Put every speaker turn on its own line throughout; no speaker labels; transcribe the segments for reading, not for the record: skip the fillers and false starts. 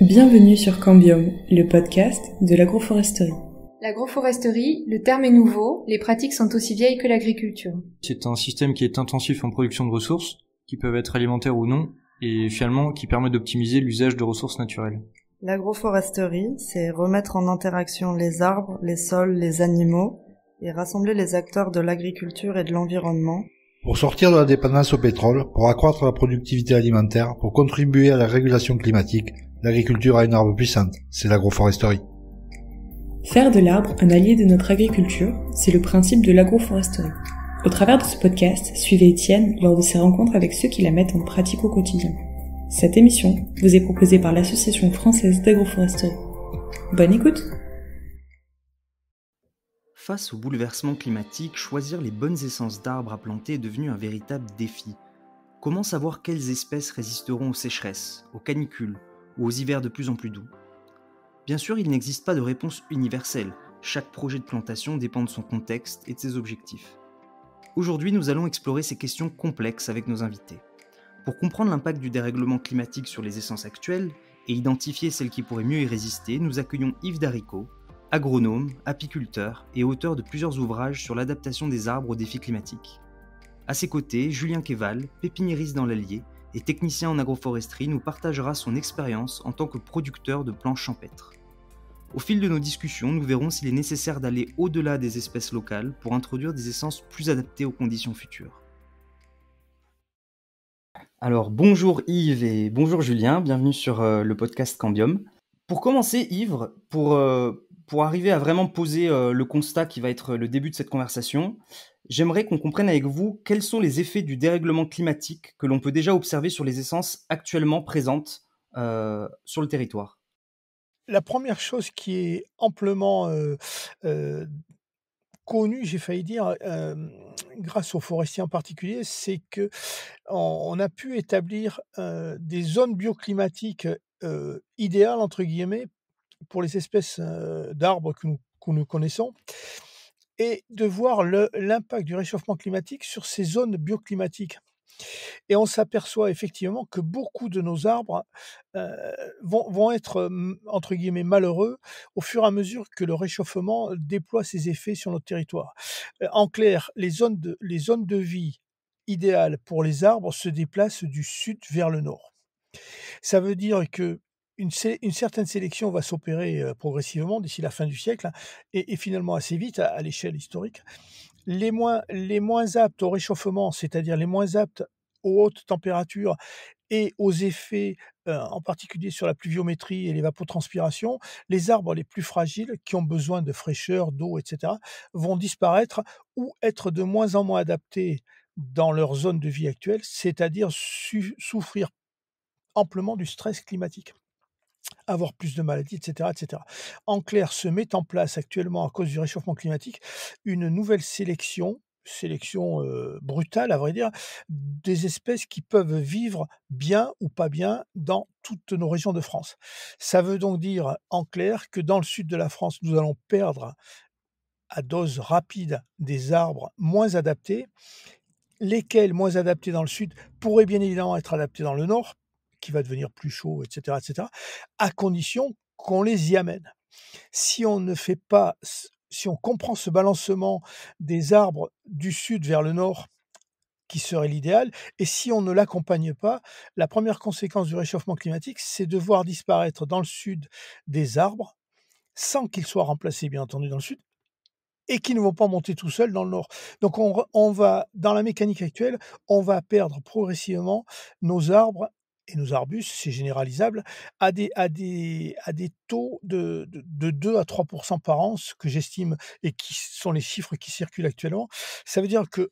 Bienvenue sur Cambium, le podcast de l'agroforesterie.
L'agroforesterie, le terme est nouveau, les pratiques sont aussi vieilles que l'agriculture.
C'est un système qui est intensif en production de ressources, qui peuvent être alimentaires ou non, et finalement qui permet d'optimiser l'usage de ressources naturelles.
L'agroforesterie, c'est remettre en interaction les arbres, les sols, les animaux, et rassembler les acteurs de l'agriculture et de l'environnement.
Pour sortir de la dépendance au pétrole, pour accroître la productivité alimentaire, pour contribuer à la régulation climatique, l'agriculture a une arme puissante, c'est l'agroforesterie.
Faire de l'arbre un allié de notre agriculture, c'est le principe de l'agroforesterie. Au travers de ce podcast, suivez Étienne lors de ses rencontres avec ceux qui la mettent en pratique au quotidien. Cette émission vous est proposée par l'Association française d'agroforesterie. Bonne écoute!
Face au bouleversement climatique, choisir les bonnes essences d'arbres à planter est devenu un véritable défi. Comment savoir quelles espèces résisteront aux sécheresses, aux canicules ou aux hivers de plus en plus doux ? Bien sûr, il n'existe pas de réponse universelle. Chaque projet de plantation dépend de son contexte et de ses objectifs. Aujourd'hui, nous allons explorer ces questions complexes avec nos invités. Pour comprendre l'impact du dérèglement climatique sur les essences actuelles et identifier celles qui pourraient mieux y résister, nous accueillons Yves Darricot, agronome, apiculteur et auteur de plusieurs ouvrages sur l'adaptation des arbres aux défis climatiques. À ses côtés, Julien Kéval, pépiniériste dans l'Allier et technicien en agroforesterie, nous partagera son expérience en tant que producteur de planches champêtres. Au fil de nos discussions, nous verrons s'il est nécessaire d'aller au-delà des espèces locales pour introduire des essences plus adaptées aux conditions futures. Alors bonjour Yves et bonjour Julien, bienvenue sur le podcast Cambium. Pour commencer Yves, pour arriver à vraiment poser le constat qui va être le début de cette conversation, j'aimerais qu'on comprenne avec vous quels sont les effets du dérèglement climatique que l'on peut déjà observer sur les essences actuellement présentes sur le territoire.
La première chose qui est amplement connue, j'ai failli dire, grâce aux forestiers en particulier, c'est qu'on a pu établir des zones bioclimatiques idéales, entre guillemets, pour les espèces d'arbres que nous connaissons, et de voir l'impact du réchauffement climatique sur ces zones bioclimatiques. Et on s'aperçoit effectivement que beaucoup de nos arbres vont être, entre guillemets, «malheureux» au fur et à mesure que le réchauffement déploie ses effets sur notre territoire. En clair, les zones de vie idéales pour les arbres se déplacent du sud vers le nord. Ça veut dire qu'une certaine sélection va s'opérer progressivement d'ici la fin du siècle, hein, et finalement assez vite à l'échelle historique. Les moins aptes au réchauffement, c'est-à-dire les moins aptes aux hautes températures et aux effets, en particulier sur la pluviométrie et l'évapotranspiration, les arbres les plus fragiles, qui ont besoin de fraîcheur, d'eau, et cetera, vont disparaître ou être de moins en moins adaptés dans leur zone de vie actuelle, c'est-à-dire souffrir amplement du stress climatique, avoir plus de maladies, et cetera, et cetera. En clair, se met en place actuellement, à cause du réchauffement climatique, une nouvelle sélection brutale à vrai dire, des espèces qui peuvent vivre bien ou pas bien dans toutes nos régions de France. Ça veut donc dire, en clair, que dans le sud de la France, nous allons perdre à dose rapide des arbres moins adaptés, lesquels, moins adaptés dans le sud, pourraient bien évidemment être adaptés dans le nord, qui va devenir plus chaud, et cetera, à condition qu'on les y amène. Si on comprend ce balancement des arbres du sud vers le nord, qui serait l'idéal, et si on ne l'accompagne pas, la première conséquence du réchauffement climatique, c'est de voir disparaître dans le sud des arbres, sans qu'ils soient remplacés bien entendu dans le sud, et qui ne vont pas monter tout seuls dans le nord. Donc on va, dans la mécanique actuelle, on va perdre progressivement nos arbres et nos arbustes, c'est généralisable, à des taux de 2 à 3 par an, ce que j'estime et qui sont les chiffres qui circulent actuellement. Ça veut dire que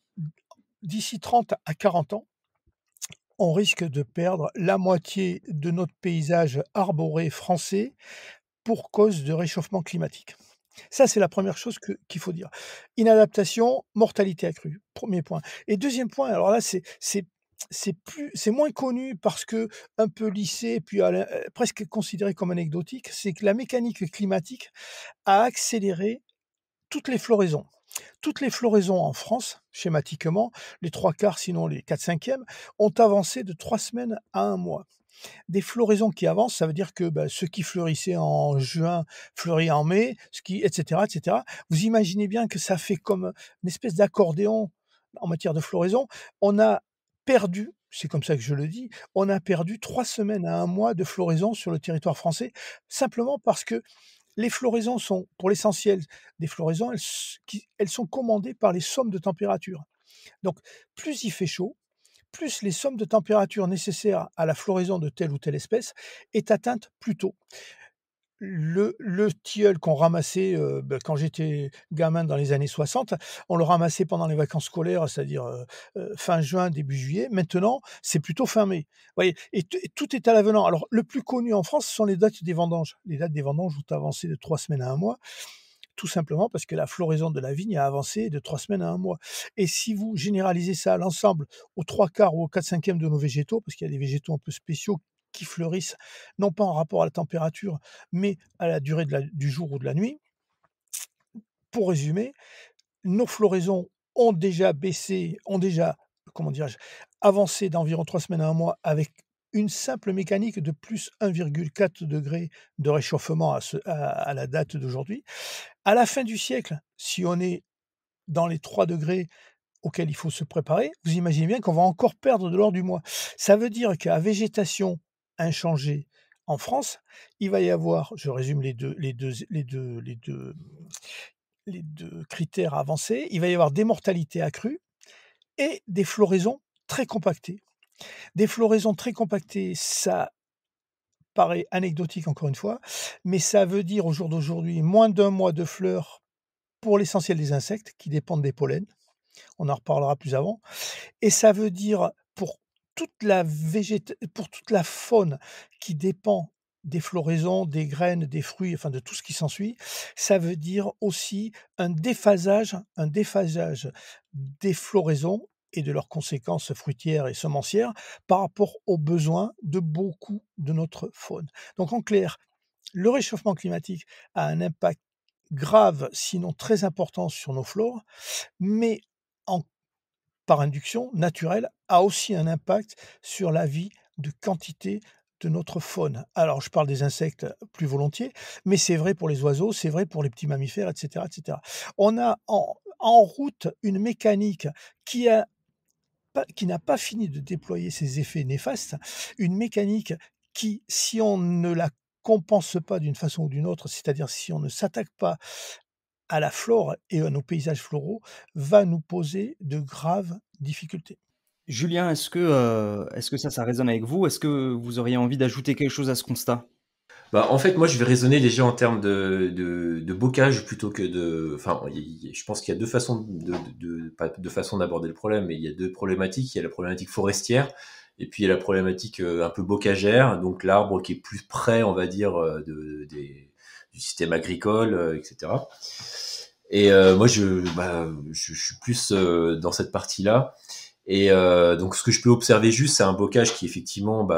d'ici 30 à 40 ans, on risque de perdre la moitié de notre paysage arboré français pour cause de réchauffement climatique. Ça, c'est la première chose qu'il faut dire. Inadaptation, mortalité accrue, 1er point. Et 2e point, alors là, c'est moins connu parce qu'un peu lissé, puis presque considéré comme anecdotique, c'est que la mécanique climatique a accéléré toutes les floraisons. Toutes les floraisons en France, schématiquement, les 3/4, sinon les 4/5, ont avancé de 3 semaines à 1 mois. Des floraisons qui avancent, ça veut dire que ce qui fleurissait en juin fleurit en mai, etc., etc. Vous imaginez bien que ça fait comme une espèce d'accordéon en matière de floraison. On a perdu, c'est comme ça que je le dis, on a perdu 3 semaines à 1 mois de floraison sur le territoire français, simplement parce que les floraisons sont, pour l'essentiel, des floraisons, elles sont commandées par les sommes de température. Donc, plus il fait chaud, plus les sommes de température nécessaires à la floraison de telle ou telle espèce est atteinte plus tôt. Le tilleul qu'on ramassait quand j'étais gamin dans les années 60, on le ramassait pendant les vacances scolaires, c'est-à-dire fin juin, début juillet. Maintenant, c'est plutôt fin mai. Vous voyez, et tout est à l'avenant. Alors, le plus connu en France, ce sont les dates des vendanges. Les dates des vendanges ont avancé de 3 semaines à 1 mois, tout simplement parce que la floraison de la vigne a avancé de 3 semaines à 1 mois. Et si vous généralisez ça à l'ensemble, aux 3/4 ou aux 4/5 de nos végétaux, parce qu'il y a des végétaux un peu spéciaux qui fleurissent, non pas en rapport à la température, mais à la durée du jour ou de la nuit. Pour résumer, nos floraisons ont déjà baissé, comment dirais-je, avancé d'environ 3 semaines à 1 mois avec une simple mécanique de plus 1,4 degrés de réchauffement à la date d'aujourd'hui. À la fin du siècle, si on est dans les 3 degrés auxquels il faut se préparer, vous imaginez bien qu'on va encore perdre de l'ordre du mois. Ça veut dire qu'à végétation inchangée en France, il va y avoir, je résume les deux critères avancés, il va y avoir des mortalités accrues et des floraisons très compactées. Des floraisons très compactées, ça paraît anecdotique encore une fois, mais ça veut dire au jour d'aujourd'hui moins d'1 mois de fleurs pour l'essentiel des insectes qui dépendent des pollens. On en reparlera plus avant. Et ça veut dire pour toute la faune qui dépend des floraisons, des graines, des fruits, enfin de tout ce qui s'ensuit, ça veut dire aussi un déphasage des floraisons et de leurs conséquences fruitières et semencières par rapport aux besoins de beaucoup de notre faune. Donc en clair, le réchauffement climatique a un impact grave, sinon très important sur nos flores, mais par induction naturelle, a aussi un impact sur la vie de quantité de notre faune. Alors, je parle des insectes plus volontiers, mais c'est vrai pour les oiseaux, c'est vrai pour les petits mammifères, etc., etc. On a en route une mécanique qui n'a pas fini de déployer ses effets néfastes, une mécanique qui, si on ne la compense pas d'une façon ou d'une autre, c'est-à-dire si on ne s'attaque pas à la flore et à nos paysages floraux, va nous poser de graves difficultés.
Julien, est-ce que ça résonne avec vous? Est-ce que vous auriez envie d'ajouter quelque chose à ce constat?
En fait, moi, je vais raisonner déjà en termes de bocage plutôt que de. Enfin, je pense qu'il y a deux façons pas deux façons d'aborder le problème, mais il y a deux problématiques. Il y a la problématique forestière et puis il y a la problématique un peu bocagère, donc l'arbre qui est plus près, on va dire, du système agricole, etc. Et moi, je suis plus dans cette partie-là. Et donc, ce que je peux observer juste, c'est un bocage qui effectivement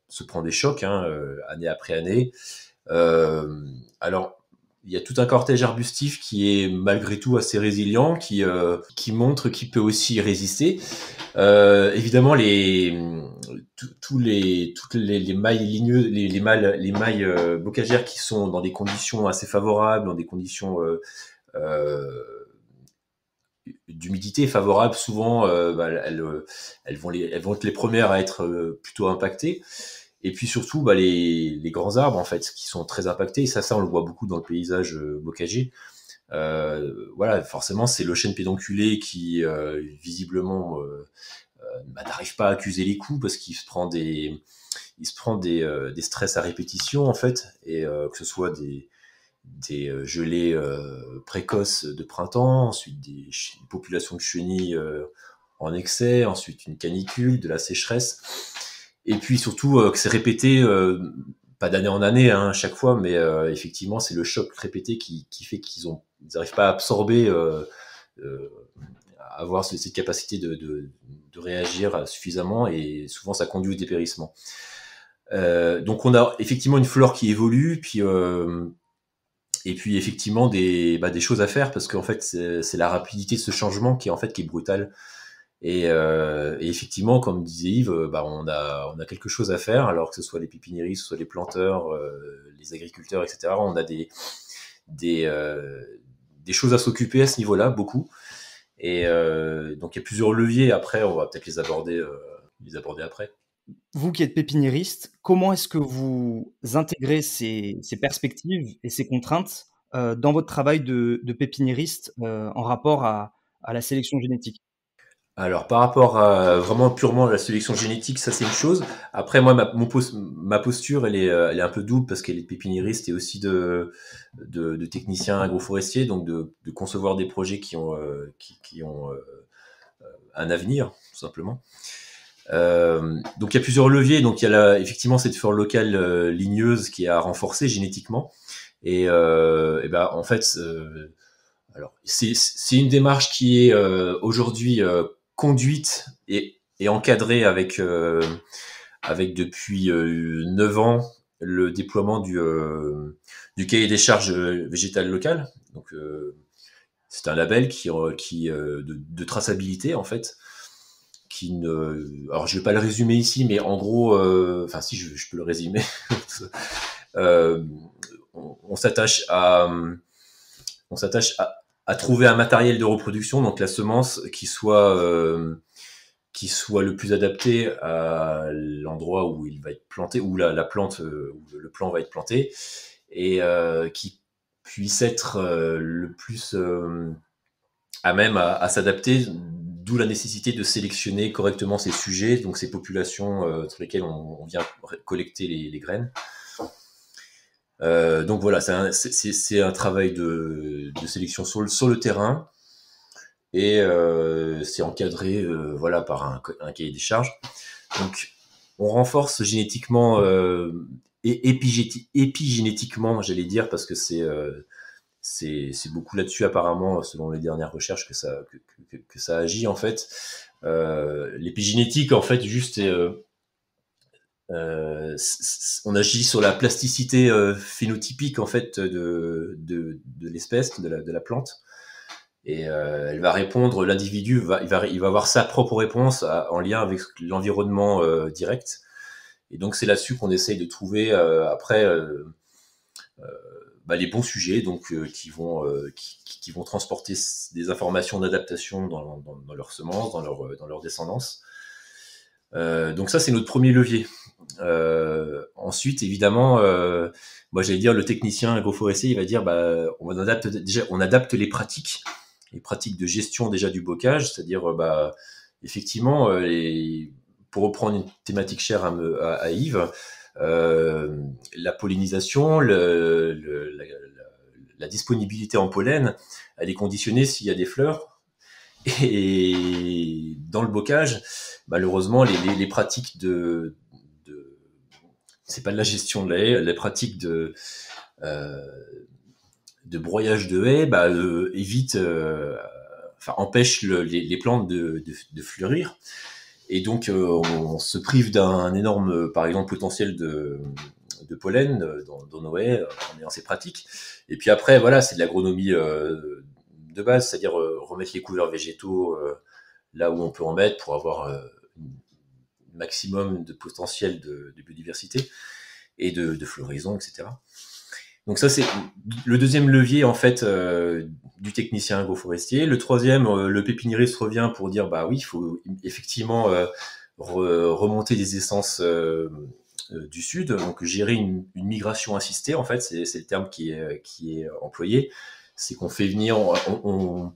se prend des chocs année après année. Alors, il y a tout un cortège arbustif qui est malgré tout assez résilient, qui montre qu'il peut aussi résister. Évidemment, toutes les mailles ligneuses, les mailles bocagères qui sont dans des conditions assez favorables, dans des conditions d'humidité favorable, souvent elles vont être les premières à être plutôt impactées. Et puis surtout les grands arbres en fait qui sont très impactés, et ça on le voit beaucoup dans le paysage bocager. Voilà, forcément c'est le chêne pédonculé qui visiblement n'arrive pas à accuser les coups parce qu'il se prend des stress à répétition en fait, et que ce soit des gelées précoces de printemps, ensuite des populations de chenilles en excès, ensuite une canicule, de la sécheresse, et puis surtout que c'est répété, pas d'année en année à chaque fois, mais effectivement c'est le choc répété qui fait qu'ils n'arrivent pas à absorber, à avoir cette capacité de réagir suffisamment, et souvent ça conduit au dépérissement. Donc on a effectivement une flore qui évolue, et puis effectivement des choses à faire, parce qu'en fait c'est la rapidité de ce changement qui est brutale. Et effectivement, comme disait Yves, on a quelque chose à faire, alors que ce soit les pépiniéristes, que ce soit les planteurs, les agriculteurs, etc. On a des choses à s'occuper à ce niveau-là, beaucoup. Et donc il y a plusieurs leviers. Après, on va peut-être les aborder après.
Vous qui êtes pépiniériste, comment est-ce que vous intégrez ces perspectives et ces contraintes dans votre travail de pépiniériste en rapport à la sélection génétique?
Alors, par rapport à vraiment purement la sélection génétique, ça c'est une chose. Après, moi, ma posture, elle est un peu double parce qu'elle est pépiniériste et aussi de technicien agroforestier, donc de concevoir des projets qui ont un avenir, tout simplement. Donc, il y a plusieurs leviers. Donc, il y a effectivement cette flore locale ligneuse qui est à renforcer génétiquement. Et en fait, alors c'est une démarche qui est aujourd'hui conduite et encadrée avec depuis 9 ans le déploiement du cahier des charges végétales locales. Donc c'est un label qui de traçabilité en fait. Alors je vais pas le résumer ici, mais en gros, enfin si je peux le résumer. On s'attache à trouver un matériel de reproduction, donc la semence qui soit le plus adapté à l'endroit où il va être planté, où la plante, où le plant va être planté, et qui puisse être le plus à même à s'adapter, d'où la nécessité de sélectionner correctement ces sujets, donc ces populations sur lesquelles on vient collecter les graines. Donc voilà, c'est un travail de sélection sur le terrain, et c'est encadré voilà par un cahier des charges. Donc on renforce génétiquement et épigénétiquement, j'allais dire, parce que c'est beaucoup là-dessus apparemment, selon les dernières recherches, que ça agit en fait. L'épigénétique en fait juste on agit sur la plasticité phénotypique en fait de l'espèce, de la plante, et elle va répondre, l'individu il va avoir sa propre réponse en lien avec l'environnement direct, et donc c'est là-dessus qu'on essaye de trouver après les bons sujets, donc qui vont transporter des informations d'adaptation dans leurs semences, dans leur descendance. Donc ça c'est notre premier levier. Ensuite évidemment, moi j'allais dire, le technicien agroforestier il va dire on adapte les pratiques de gestion déjà du bocage, c'est-à-dire effectivement pour reprendre une thématique chère à Yves, la pollinisation, la disponibilité en pollen, elle est conditionnée s'il y a des fleurs. Et dans le bocage, malheureusement, les pratiques c'est pas de la gestion de la haie, les pratiques de broyage de haie, empêchent les plantes de fleurir. Et donc, on se prive d'un énorme, par exemple, potentiel de pollen dans nos haies en ayant ces pratiques. Et puis après, voilà, c'est de l'agronomie de base, c'est-à-dire remettre les couverts végétaux là où on peut en mettre pour avoir un maximum de potentiel de biodiversité et de floraison, etc. Donc ça, c'est le deuxième levier en fait du technicien agroforestier. Le troisième, le pépiniériste revient pour dire oui, il faut effectivement remonter des essences du sud, donc gérer une migration assistée en fait, c'est le terme qui est employé. C'est qu'on fait venir, on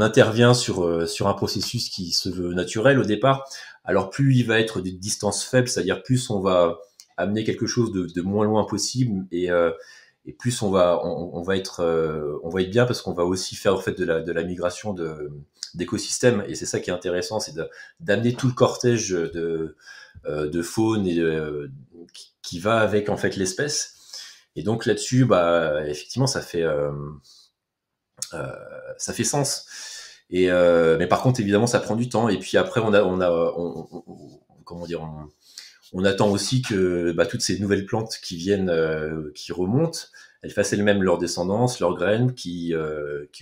intervient sur un processus qui se veut naturel au départ. Alors plus il va être des distances faibles, c'est-à-dire plus on va amener quelque chose de moins loin possible, et plus on va être bien, parce qu'on va aussi faire en fait de la migration d'écosystèmes, et c'est ça qui est intéressant, c'est d'amener tout le cortège de faune et qui va avec en fait l'espèce. Et donc là-dessus, effectivement, ça fait sens. Et mais par contre, évidemment, ça prend du temps. Et puis après, on attend aussi que toutes ces nouvelles plantes qui viennent, qui remontent, elles fassent elles-mêmes leur descendance, leurs graines, qui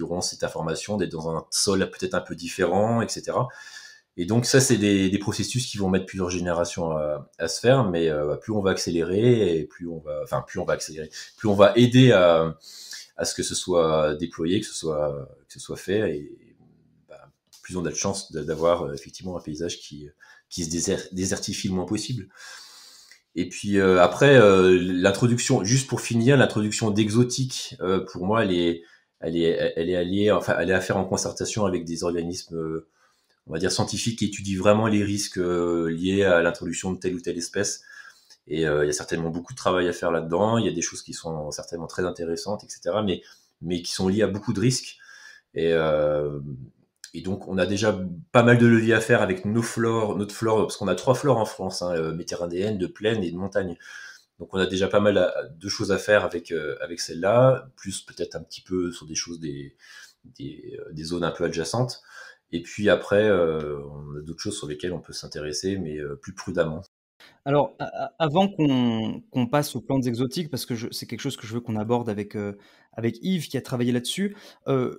auront cette information d'être dans un sol peut-être un peu différent, etc. Et donc ça, c'est des processus qui vont mettre plusieurs générations à se faire, mais plus on va accélérer et plus on va accélérer, plus on va aider à ce que ce soit déployé, que ce soit fait, et bah, plus on a de chances d'avoir effectivement un paysage qui se désertifie le moins possible. Et puis après, l'introduction, juste pour finir, l'introduction d'exotiques, pour moi, elle est alliée, enfin, elle est à faire en concertation avec des organismes, on va dire scientifiques, qui étudient vraiment les risques liés à l'introduction de telle ou telle espèce. Et il y a certainement beaucoup de travail à faire là-dedans. Il y a des choses qui sont certainement très intéressantes, etc., mais qui sont liées à beaucoup de risques. Et donc, on a déjà pas mal de leviers à faire avec notre flore, parce qu'on a 3 flores en France, méditerranéenne, de plaine et de montagne. Donc, on a déjà pas mal de choses à faire avec celle-là, plus peut-être un petit peu sur des choses, des zones un peu adjacentes. Et puis après, on a d'autres choses sur lesquelles on peut s'intéresser, mais plus prudemment.
Alors, avant qu'on passe aux plantes exotiques, parce que c'est quelque chose que je veux qu'on aborde avec Yves qui a travaillé là-dessus,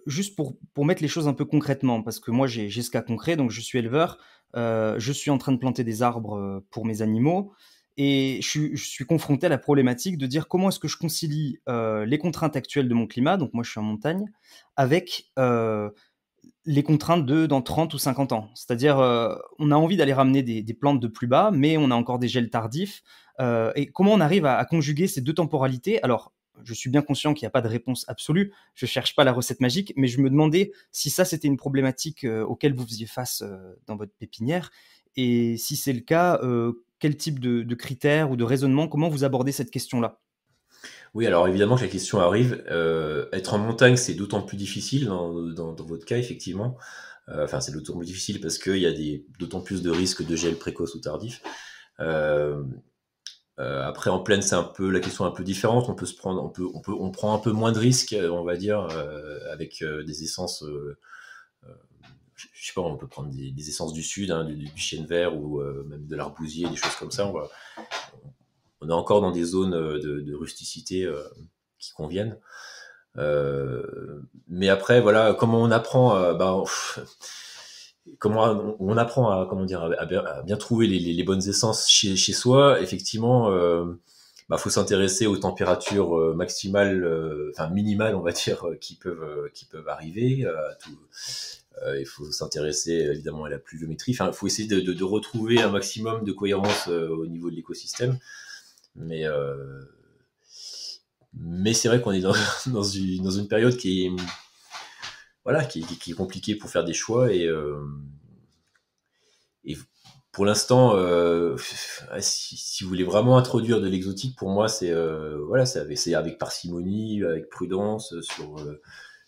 juste pour mettre les choses un peu concrètement, parce que moi j'ai ce cas concret, donc je suis éleveur, je suis en train de planter des arbres pour mes animaux, et je suis confronté à la problématique de dire comment est-ce que je concilie les contraintes actuelles de mon climat, donc moi je suis en montagne, avec les contraintes dans 30 ou 50 ans. C'est-à-dire, on a envie d'aller ramener des plantes de plus bas, mais on a encore des gels tardifs. Et comment on arrive à conjuguer ces deux temporalités? Alors, je suis bien conscient qu'il n'y a pas de réponse absolue. Je ne cherche pas la recette magique, mais je me demandais si ça, c'était une problématique auquel vous faisiez face dans votre pépinière. Et si c'est le cas, quel type de critères ou de raisonnement, comment vous abordez cette question-là?
Oui, alors évidemment que la question arrive. Être en montagne, c'est d'autant plus difficile dans votre cas, effectivement. Enfin, c'est d'autant plus difficile parce qu'il y a d'autant plus de risques de gel précoce ou tardif. Après, en plaine, c'est un peu la question est un peu différente. On prend un peu moins de risques, on va dire, avec des essences. Je sais pas, on peut prendre des essences du sud, du chêne vert ou même de l'arbousier, des choses comme ça. On est encore dans des zones de rusticité qui conviennent. Mais après, voilà, comment on apprend, comment on apprend à, comment dire, à bien trouver les bonnes essences chez soi. Effectivement, faut s'intéresser aux températures maximales, enfin minimales, on va dire, qui peuvent arriver. Il faut s'intéresser évidemment à la pluviométrie. Enfin, il faut essayer de retrouver un maximum de cohérence au niveau de l'écosystème. Mais c'est vrai qu'on est dans une période qui est, voilà, qui est compliquée pour faire des choix, et pour l'instant, si vous voulez vraiment introduire de l'exotique, pour moi, c'est avec parcimonie, avec prudence, que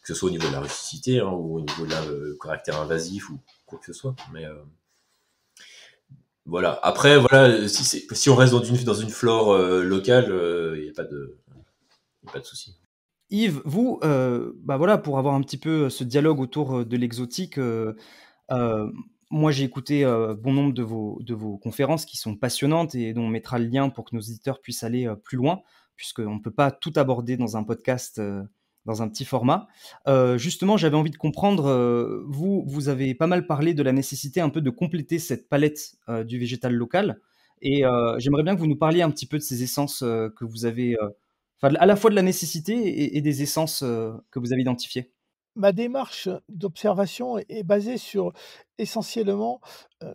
ce soit au niveau de la rusticité, ou au niveau de le caractère invasif ou quoi que ce soit. Mais voilà. Après, voilà, si on reste dans une flore locale, il n'y a pas de souci.
Yves, vous, voilà, pour avoir un petit peu ce dialogue autour de l'exotique, moi j'ai écouté bon nombre de vos conférences qui sont passionnantes et dont on mettra le lien pour que nos auditeurs puissent aller plus loin, puisqu'on ne peut pas tout aborder dans un podcast, dans un petit format. Justement, j'avais envie de comprendre, vous avez pas mal parlé de la nécessité un peu de compléter cette palette du végétal local, et j'aimerais bien que vous nous parliez un petit peu de ces essences que vous avez, à la fois de la nécessité et des essences que vous avez identifiées.
Ma démarche d'observation est basée essentiellement,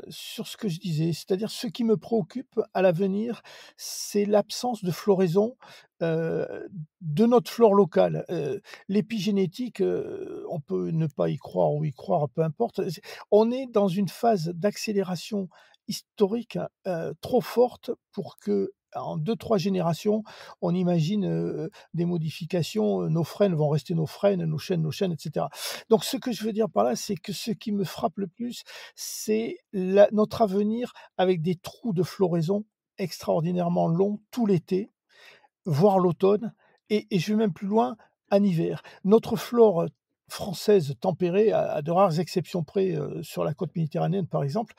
sur ce que je disais. C'est-à-dire ce qui me préoccupe à l'avenir, c'est l'absence de floraison, heu, de notre flore locale. L'épigénétique, on peut ne pas y croire ou y croire, peu importe. On est dans une phase d'accélération historique, trop forte pour qu'en 2-3 générations, on imagine, des modifications, nos frênes vont rester nos frênes, nos chênes et cetera. Donc ce que je veux dire par là, c'est que ce qui me frappe le plus, c'est notre avenir avec des trous de floraison extraordinairement longs tout l'été, voire l'automne, et je vais même plus loin, en hiver. Notre flore, française tempérée, à de rares exceptions près, sur la côte méditerranéenne par exemple,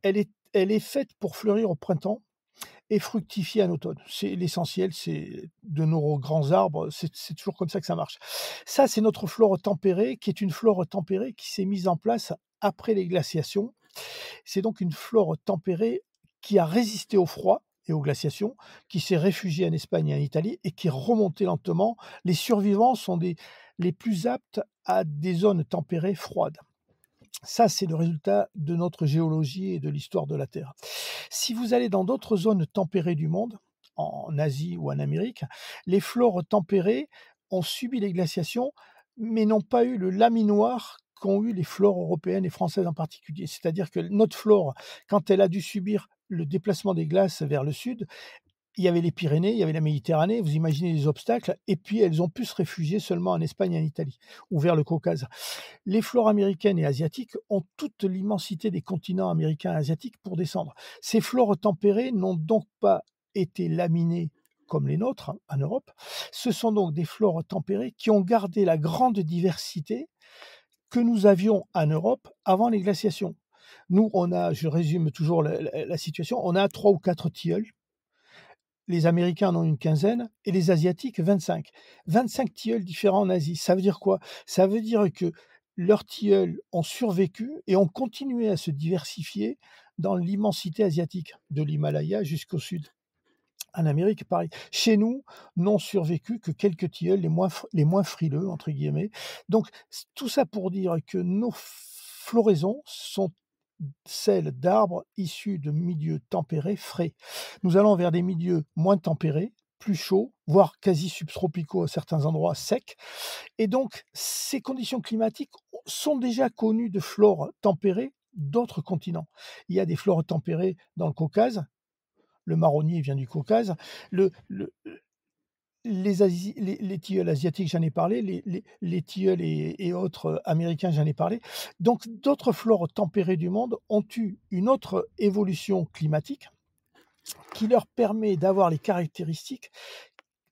elle est faite pour fleurir au printemps, et fructifier en automne. C'est l'essentiel, c'est de nos grands arbres, c'est toujours comme ça que ça marche. Ça, c'est notre flore tempérée, qui est une flore tempérée qui s'est mise en place après les glaciations. C'est donc une flore tempérée qui a résisté au froid et aux glaciations, qui s'est réfugiée en Espagne et en Italie et qui est remontée lentement. Les survivants sont les plus aptes à des zones tempérées froides. Ça, c'est le résultat de notre géologie et de l'histoire de la Terre. Si vous allez dans d'autres zones tempérées du monde, en Asie ou en Amérique, les flores tempérées ont subi les glaciations, mais n'ont pas eu le laminoir qu'ont eu les flores européennes et françaises en particulier. C'est-à-dire que notre flore, quand elle a dû subir le déplacement des glaces vers le sud, il y avait les Pyrénées, il y avait la Méditerranée, vous imaginez les obstacles, et puis elles ont pu se réfugier seulement en Espagne et en Italie, ou vers le Caucase. Les flores américaines et asiatiques ont toute l'immensité des continents américains et asiatiques pour descendre. Ces flores tempérées n'ont donc pas été laminées comme les nôtres en Europe. Ce sont donc des flores tempérées qui ont gardé la grande diversité que nous avions en Europe avant les glaciations. Nous, on a, je résume toujours la situation, on a 3 ou 4 tilleuls. Les Américains en ont une quinzaine et les Asiatiques 25. 25 tilleuls différents en Asie. Ça veut dire quoi? Ça veut dire que leurs tilleuls ont survécu et ont continué à se diversifier dans l'immensité asiatique, de l'Himalaya jusqu'au sud. En Amérique, pareil. Chez nous, n'ont survécu que quelques tilleuls, les moins frileux, entre guillemets. Donc, tout ça pour dire que nos floraisons sont celles d'arbres issus de milieux tempérés frais. Nous allons vers des milieux moins tempérés, plus chauds, voire quasi subtropicaux à certains endroits secs. Et donc, ces conditions climatiques sont déjà connues de flore tempérée d'autres continents. Il y a des flores tempérées dans le Caucase. Le marronnier vient du Caucase. Les tilleuls asiatiques, j'en ai parlé, les tilleuls et autres américains, j'en ai parlé. Donc, d'autres flores tempérées du monde ont eu une autre évolution climatique qui leur permet d'avoir les caractéristiques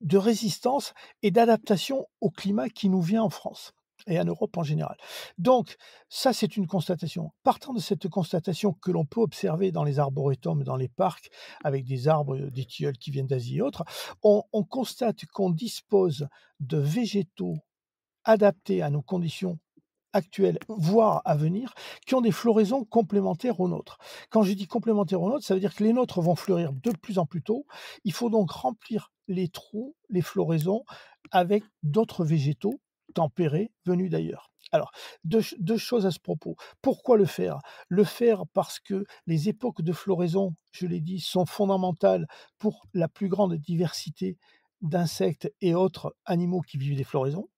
de résistance et d'adaptation au climat qui nous vient en France et en Europe en général. Donc, ça, c'est une constatation. Partant de cette constatation que l'on peut observer dans les arboretums, dans les parcs, avec des arbres, des tilleuls qui viennent d'Asie et autres, on constate qu'on dispose de végétaux adaptés à nos conditions actuelles, voire à venir, qui ont des floraisons complémentaires aux nôtres. Quand je dis complémentaires aux nôtres, ça veut dire que les nôtres vont fleurir de plus en plus tôt. Il faut donc remplir les trous, les floraisons, avec d'autres végétaux tempérés venus d'ailleurs. Alors, deux choses à ce propos. Pourquoi le faire? Le faire parce que les époques de floraison, je l'ai dit, sont fondamentales pour la plus grande diversité d'insectes et autres animaux qui vivent des floraisons.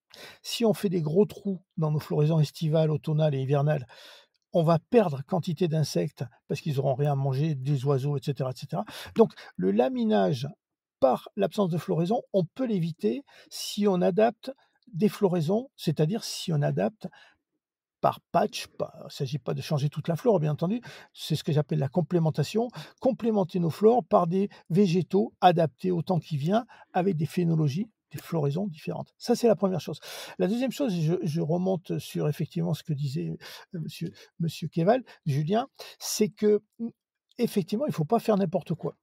Si on fait des gros trous dans nos floraisons estivales, automnales et hivernales, on va perdre quantité d'insectes parce qu'ils n'auront rien à manger, des oiseaux, etc., etc. Donc, le laminage par l'absence de floraison, on peut l'éviter si on adapte des floraisons, c'est-à-dire si on adapte par patch, il ne s'agit pas de changer toute la flore, bien entendu, c'est ce que j'appelle la complémentation, complémenter nos flores par des végétaux adaptés au temps qui vient, avec des phénologies, des floraisons différentes. Ça, c'est la première chose. La deuxième chose, je remonte sur effectivement ce que disait monsieur Keval, Julien, c'est que effectivement, il ne faut pas faire n'importe quoi.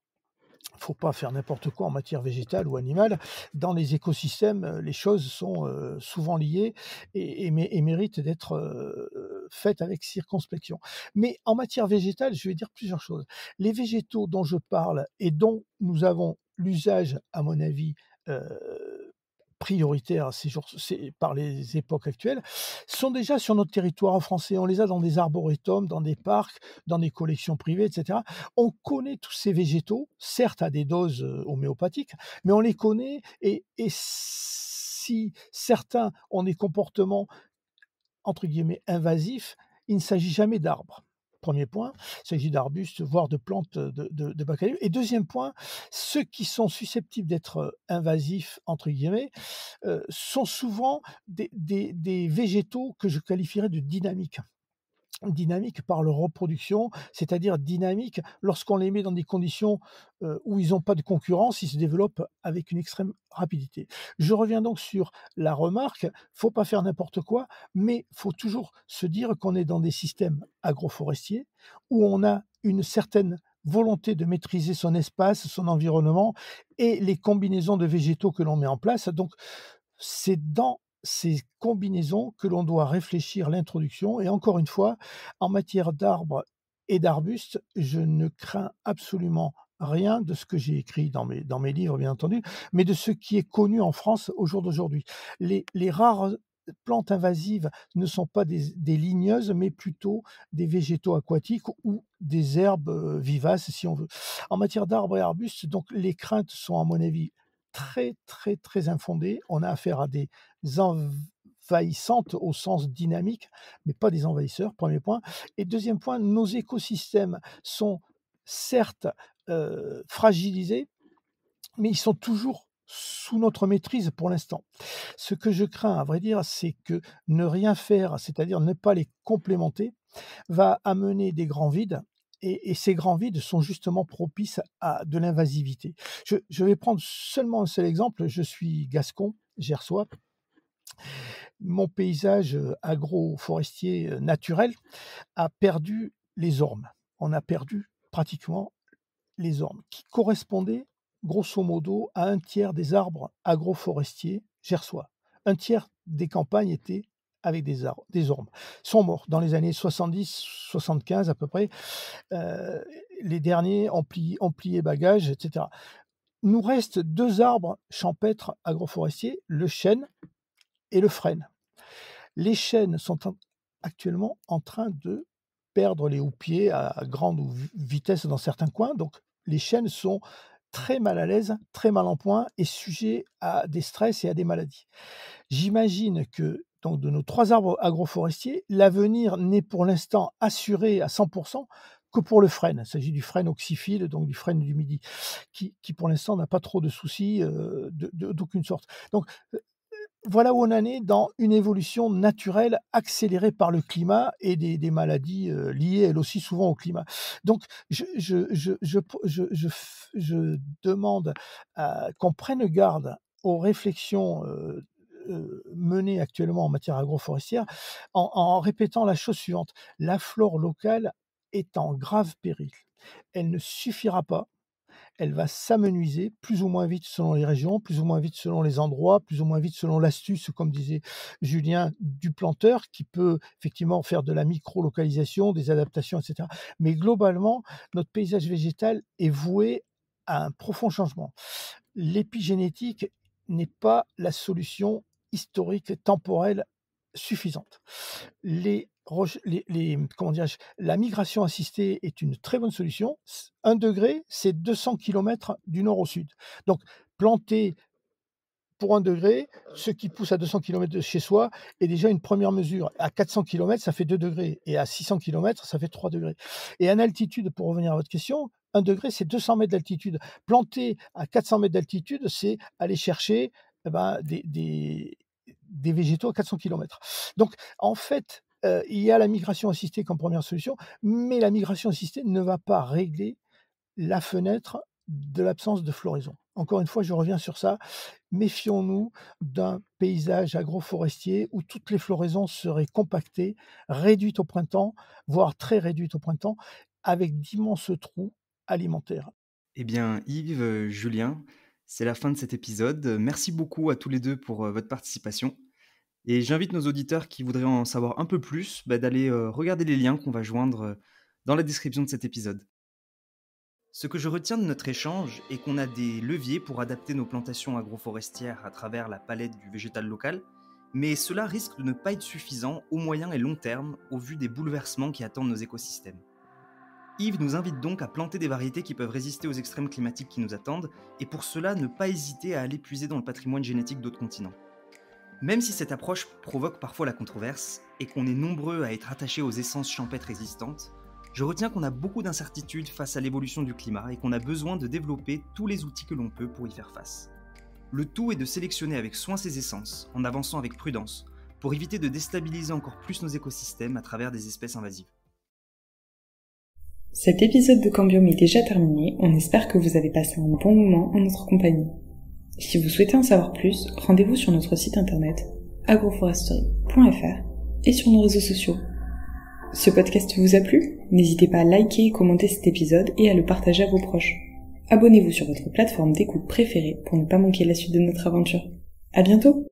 Il ne faut pas faire n'importe quoi en matière végétale ou animale. Dans les écosystèmes, les choses sont souvent liées et méritent d'être faites avec circonspection. Mais en matière végétale, je vais dire plusieurs choses. Les végétaux dont je parle et dont nous avons l'usage, à mon avis, prioritaire par les époques actuelles, sont déjà sur notre territoire français. On les a dans des arboretums, dans des parcs, dans des collections privées, etc. On connaît tous ces végétaux, certes à des doses homéopathiques, mais on les connaît et si certains ont des comportements entre guillemets invasifs, il ne s'agit jamais d'arbres. Premier point, il s'agit d'arbustes, voire de plantes de bas calibre. Et deuxième point, ceux qui sont susceptibles d'être invasifs, entre guillemets, sont souvent des végétaux que je qualifierais de dynamiques. Dynamique par leur reproduction, c'est-à-dire dynamique lorsqu'on les met dans des conditions où ils n'ont pas de concurrence, ils se développent avec une extrême rapidité. Je reviens donc sur la remarque, faut pas faire n'importe quoi, mais faut toujours se dire qu'on est dans des systèmes agroforestiers où on a une certaine volonté de maîtriser son espace, son environnement et les combinaisons de végétaux que l'on met en place. Donc, c'est dans ces combinaisons que l'on doit réfléchir l'introduction. Et encore une fois, en matière d'arbres et d'arbustes, je ne crains absolument rien de ce que j'ai écrit dans mes livres, bien entendu, mais de ce qui est connu en France au jour d'aujourd'hui. Les rares plantes invasives ne sont pas des ligneuses, mais plutôt des végétaux aquatiques ou des herbes vivaces, si on veut. En matière d'arbres et arbustes, donc les craintes sont, à mon avis, très, très, très infondées. On a affaire à des envahissantes au sens dynamique, mais pas des envahisseurs, premier point. Et deuxième point, nos écosystèmes sont certes fragilisés, mais ils sont toujours sous notre maîtrise pour l'instant. Ce que je crains, à vrai dire, c'est que ne rien faire, c'est-à-dire ne pas les complémenter, va amener des grands vides, et ces grands vides sont justement propices à de l'invasivité. Je vais prendre seulement un seul exemple. Je suis gascon, gersois. Mon paysage agroforestier naturel a perdu les ormes. On a perdu pratiquement les ormes, qui correspondaient grosso modo à un tiers des arbres agroforestiers gersois. Un tiers des campagnes étaient avec des ormes. Sont morts dans les années 70-75 à peu près. Les derniers ont plié bagages, etc. Nous reste 2 arbres champêtres agroforestiers, le chêne et le frêne. Les chênes sont actuellement en train de perdre les houppiers à grande vitesse dans certains coins. Donc, les chênes sont très mal à l'aise, très mal en point et sujets à des stress et à des maladies. J'imagine que donc, de nos 3 arbres agroforestiers, l'avenir n'est pour l'instant assuré à 100% que pour le frêne. Il s'agit du frêne oxyphile, donc du frêne du Midi, qui pour l'instant n'a pas trop de soucis d'aucune sorte. Donc, voilà où on en est dans une évolution naturelle accélérée par le climat et des maladies liées, elles aussi, souvent au climat. Donc, je demande qu'on prenne garde aux réflexions menées actuellement en matière agroforestière en répétant la chose suivante. La flore locale est en grave péril. Elle ne suffira pas. Elle va s'amenuiser plus ou moins vite selon les régions, plus ou moins vite selon les endroits, plus ou moins vite selon l'astuce, comme disait Julien, du planteur, qui peut effectivement faire de la micro-localisation, des adaptations, etc. Mais globalement, notre paysage végétal est voué à un profond changement. L'épigénétique n'est pas la solution historique, temporelle suffisante. La migration assistée est une très bonne solution. 1 degré, c'est 200 km du nord au sud. Donc, planter pour 1 degré, ce qui pousse à 200 km de chez soi est déjà une première mesure. À 400 km, ça fait 2 degrés. Et à 600 km, ça fait 3 degrés. Et en altitude, pour revenir à votre question, 1 degré, c'est 200 mètres d'altitude. Planter à 400 mètres d'altitude, c'est aller chercher des végétaux à 400 km. Donc, en fait, il y a la migration assistée comme première solution, mais la migration assistée ne va pas régler la fenêtre de l'absence de floraison. Encore une fois, je reviens sur ça. Méfions-nous d'un paysage agroforestier où toutes les floraisons seraient compactées, réduites au printemps, voire très réduites au printemps, avec d'immenses trous alimentaires.
Eh bien, Yves, Julien, c'est la fin de cet épisode. Merci beaucoup à tous les deux pour votre participation. Et j'invite nos auditeurs qui voudraient en savoir un peu plus d'aller regarder les liens qu'on va joindre dans la description de cet épisode. Ce que je retiens de notre échange est qu'on a des leviers pour adapter nos plantations agroforestières à travers la palette du végétal local, mais cela risque de ne pas être suffisant au moyen et long terme au vu des bouleversements qui attendent nos écosystèmes. Yves nous invite donc à planter des variétés qui peuvent résister aux extrêmes climatiques qui nous attendent, et pour cela ne pas hésiter à aller puiser dans le patrimoine génétique d'autres continents. Même si cette approche provoque parfois la controverse, et qu'on est nombreux à être attachés aux essences champêtres existantes, je retiens qu'on a beaucoup d'incertitudes face à l'évolution du climat et qu'on a besoin de développer tous les outils que l'on peut pour y faire face. Le tout est de sélectionner avec soin ces essences, en avançant avec prudence, pour éviter de déstabiliser encore plus nos écosystèmes à travers des espèces invasives.
Cet épisode de Cambium est déjà terminé, on espère que vous avez passé un bon moment en notre compagnie. Si vous souhaitez en savoir plus, rendez-vous sur notre site internet agroforestery.fr et sur nos réseaux sociaux. Ce podcast vous a plu? N'hésitez pas à liker et commenter cet épisode et à le partager à vos proches. Abonnez-vous sur votre plateforme d'écoute préférée pour ne pas manquer la suite de notre aventure. À bientôt!